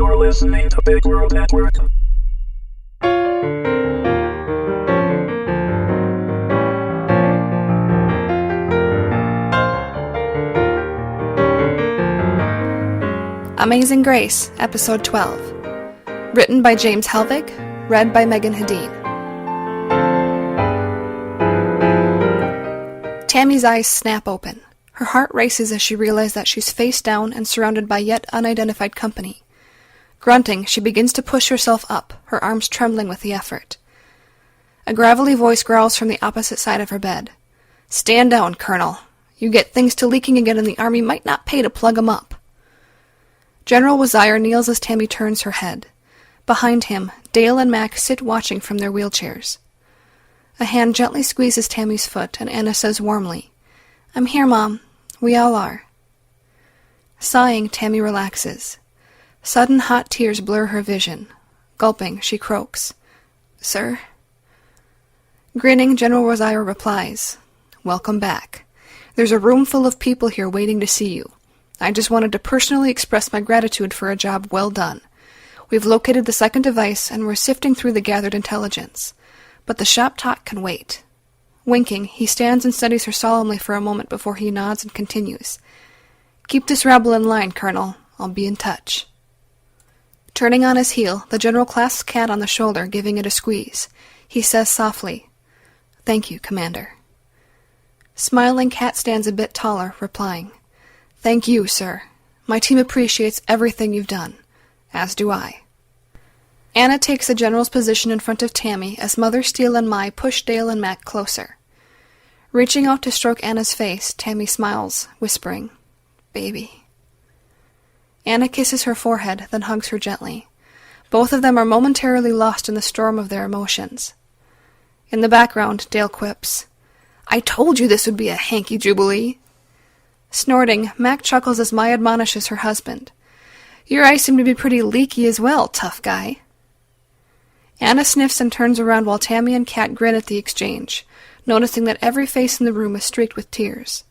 You're listening to Big World Network. Amazing Grace, Episode 12. Written by James Hellvig, read by Meagan Hedin. Tammy's eyes snap open. Her heart races as she realizes that she's face down and surrounded by yet unidentified company. Grunting, she begins to push herself up, her arms trembling with the effort. A gravelly voice growls from the opposite side of her bed. "Stand down, Colonel. You get things to leaking again and the Army might not pay to plug 'em up." General Wazire kneels as Tammy turns her head. Behind him, Dale and Mac sit watching from their wheelchairs. A hand gently squeezes Tammy's foot, and Anna says warmly, "I'm here, Mom. We all are." Sighing, Tammy relaxes. Sudden hot tears blur her vision. Gulping, she croaks, "Sir?" Grinning, General Wazire replies, "Welcome back. There's a room full of people here waiting to see you. I just wanted to personally express my gratitude for a job well done. We've located the second device, and we're sifting through the gathered intelligence. But the shop talk can wait." Winking, he stands and studies her solemnly for a moment before he nods and continues, "Keep this rabble in line, Colonel. I'll be in touch." Turning on his heel, the general clasps Kat on the shoulder, giving it a squeeze. He says softly, "Thank you, Commander." Smiling, Kat stands a bit taller, replying, "Thank you, sir. My team appreciates everything you've done. As do I." Anna takes the general's position in front of Tammy as Mother Steele and Mai push Dale and Mac closer. Reaching out to stroke Anna's face, Tammy smiles, whispering, "Baby." Anna kisses her forehead, then hugs her gently. Both of them are momentarily lost in the storm of their emotions. In the background, Dale quips, "I told you this would be a hanky jubilee." Snorting, Mac chuckles as Mai admonishes her husband, "Your eyes seem to be pretty leaky as well, tough guy." Anna sniffs and turns around while Tammy and Kat grin at the exchange, noticing that every face in the room is streaked with tears.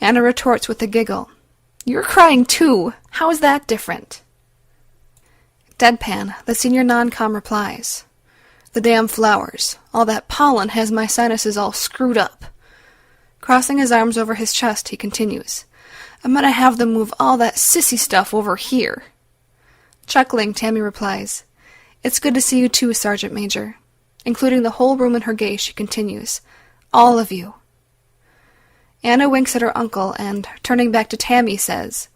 Anna retorts with a giggle, "You're crying too. How is that different?" Deadpan, the senior non-com replies, "The damn flowers. All that pollen has my sinuses all screwed up." Crossing his arms over his chest, he continues, "I'm gonna have them move all that sissy stuff over here." Chuckling, Tammy replies, "It's good to see you too, Sergeant Major." Including the whole room in her gaze, she continues, "All of you." Anna winks at her uncle and, turning back to Tammy, says,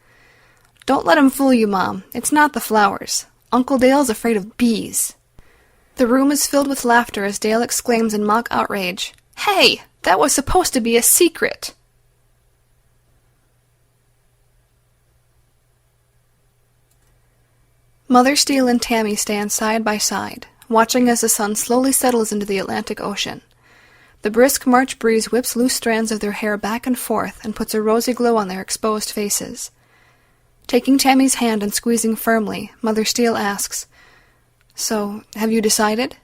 "Don't let him fool you, Mom. It's not the flowers. Uncle Dale's afraid of bees." The room is filled with laughter as Dale exclaims in mock outrage, "Hey, that was supposed to be a secret!" Mother Steele and Tammy stand side by side, watching as the sun slowly settles into the Atlantic Ocean. The brisk March breeze whips loose strands of their hair back and forth and puts a rosy glow on their exposed faces. Taking Tammy's hand and squeezing firmly, Mother Steele asks, "So, have you decided?"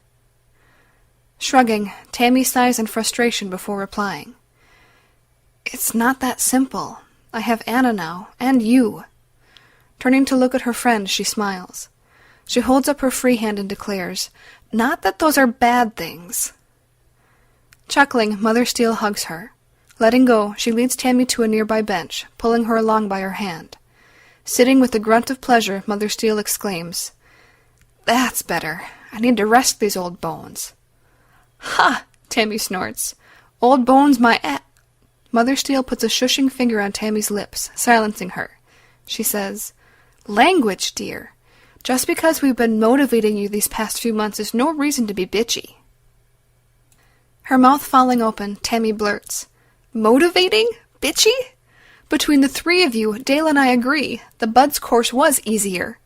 Shrugging, Tammy sighs in frustration before replying, "It's not that simple. I have Anna now, and you." Turning to look at her friend, she smiles. She holds up her free hand and declares, "Not that those are bad things." Chuckling, Mother Steele hugs her. Letting go, she leads Tammy to a nearby bench, pulling her along by her hand. Sitting with a grunt of pleasure, Mother Steele exclaims, "That's better. I need to rest these old bones." "Ha!" Tammy snorts. "Old bones my Mother Steele puts a shushing finger on Tammy's lips, silencing her. She says, "Language, dear. Just because we've been motivating you these past few months is no reason to be bitchy." Her mouth falling open, Tammy blurts, "Motivating? Bitchy? Between the three of you, Dale and I agree. The Bud's course was easier."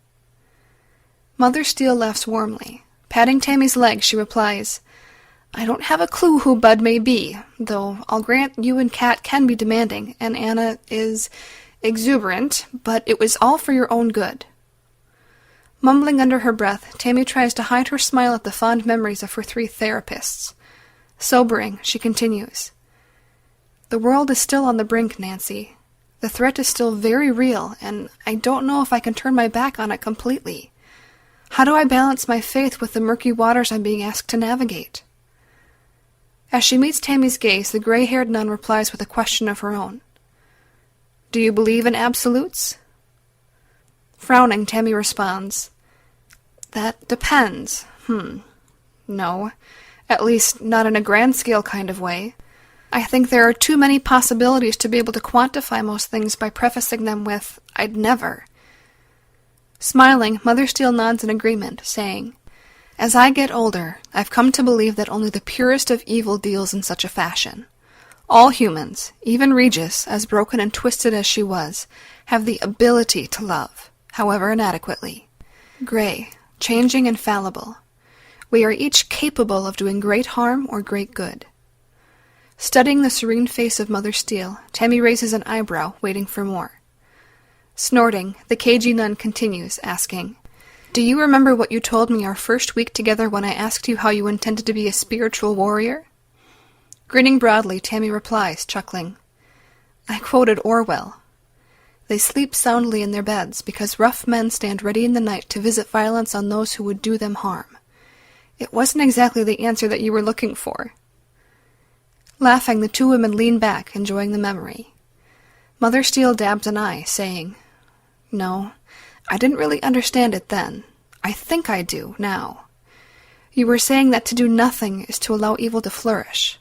Mother Steele laughs warmly. Patting Tammy's leg, she replies, "I don't have a clue who Bud may be, though I'll grant you and Kat can be demanding, and Anna is exuberant, but it was all for your own good." Mumbling under her breath, Tammy tries to hide her smile at the fond memories of her 3 therapists. Sobering, she continues, "The world is still on the brink, Nancy. The threat is still very real, and I don't know if I can turn my back on it completely. How do I balance my faith with the murky waters I'm being asked to navigate? As she meets Tammy's gaze, the gray-haired nun replies with a question of her own. Do you believe in absolutes? Frowning, Tammy responds, That depends. No. At least, not in a grand-scale kind of way. I think there are too many possibilities to be able to quantify most things by prefacing them with, I'd never. Smiling, Mother Steel nods in agreement, saying, As I get older, I've come to believe that only the purest of evil deals in such a fashion. All humans, even Regis, as broken and twisted as she was, have the ability to love, however inadequately. Gray, changing and fallible. We are each capable of doing great harm or great good. Studying the serene face of Mother Steel, Tammy raises an eyebrow, waiting for more. Snorting, the cagey nun continues, asking, Do you remember what you told me our first week together when I asked you how you intended to be a spiritual warrior? Grinning broadly, Tammy replies, chuckling, I quoted Orwell. They sleep soundly in their beds because rough men stand ready in the night to visit violence on those who would do them harm. It wasn't exactly the answer that you were looking for. Laughing, the two women lean back, enjoying the memory. Mother Steel dabs an eye, saying, No, I didn't really understand it then. I think I do, now. You were saying that to do nothing is to allow evil to flourish.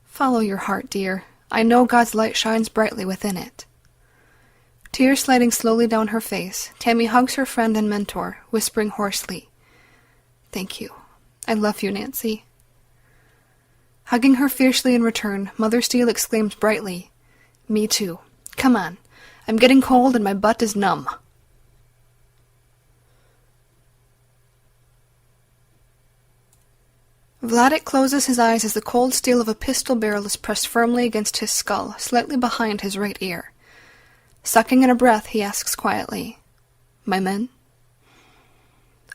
Follow your heart, dear. I know God's light shines brightly within it. Tears sliding slowly down her face, Tammy hugs her friend and mentor, whispering hoarsely, Thank you. I love you, Nancy. Hugging her fiercely in return, Mother Steel exclaims brightly, Me too. Come on. I'm getting cold and my butt is numb. Vladek closes his eyes as the cold steel of a pistol barrel is pressed firmly against his skull, slightly behind his right ear. Sucking in a breath, he asks quietly, My men?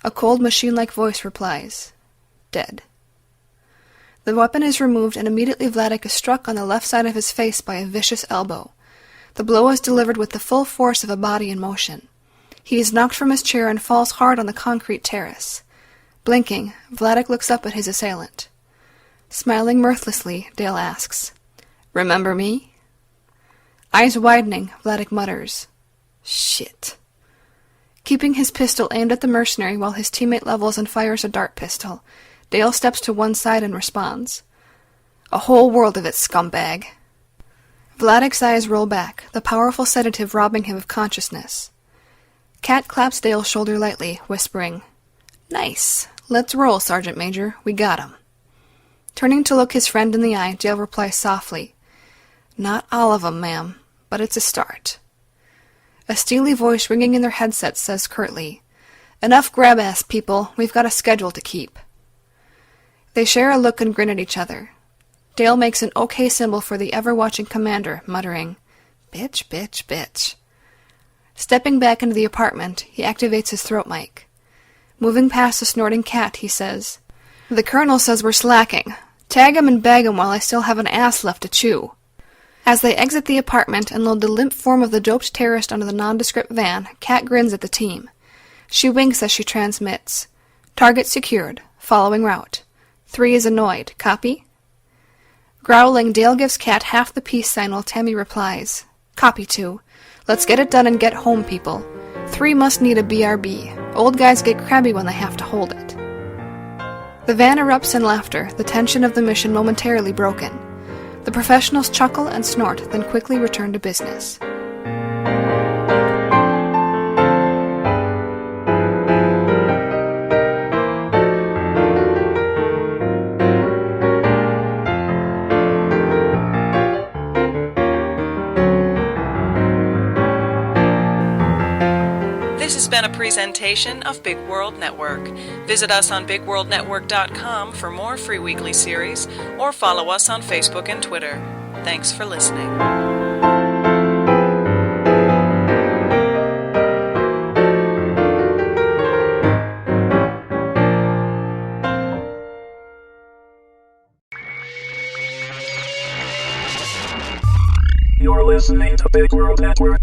A cold machine-like voice replies, Dead. The weapon is removed and immediately Vladek is struck on the left side of his face by a vicious elbow. The blow is delivered with the full force of a body in motion. He is knocked from his chair and falls hard on the concrete terrace. Blinking, Vladek looks up at his assailant. Smiling mirthlessly, Dale asks, Remember me? Eyes widening, Vladek mutters, Shit. Keeping his pistol aimed at the mercenary while his teammate levels and fires a dart pistol, Dale steps to one side and responds, A whole world of it, scumbag. Vladek's eyes roll back, the powerful sedative robbing him of consciousness. Cat claps Dale's shoulder lightly, whispering, Nice. Let's roll, Sergeant Major. We got him. Turning to look his friend in the eye, Dale replies softly, Not all of 'em, ma'am, but it's a start. A steely voice ringing in their headsets says curtly, Enough grab-ass, people. We've got a schedule to keep. They share a look and grin at each other. Dale makes an OK symbol for the ever-watching commander, muttering, Bitch, bitch, bitch. Stepping back into the apartment, he activates his throat mic. Moving past the snorting cat, he says, The colonel says we're slacking. Tag him and bag him while I still have an ass left to chew. As they exit the apartment and load the limp form of the doped terrorist onto the nondescript van, Kat grins at the team. She winks as she transmits, Target secured. Following route. 3 is annoyed. Copy? Growling, Dale gives Kat half the peace sign while Tammy replies, Copy 2. Let's get it done and get home, people. 3 must need a BRB. Old guys get crabby when they have to hold it. The van erupts in laughter, the tension of the mission momentarily broken. The professionals chuckle and snort, then quickly return to business. This has been a presentation of Big World Network. Visit us on BigWorldNetwork.com for more free weekly series, or follow us on Facebook and Twitter. Thanks for listening. You're listening to Big World Network.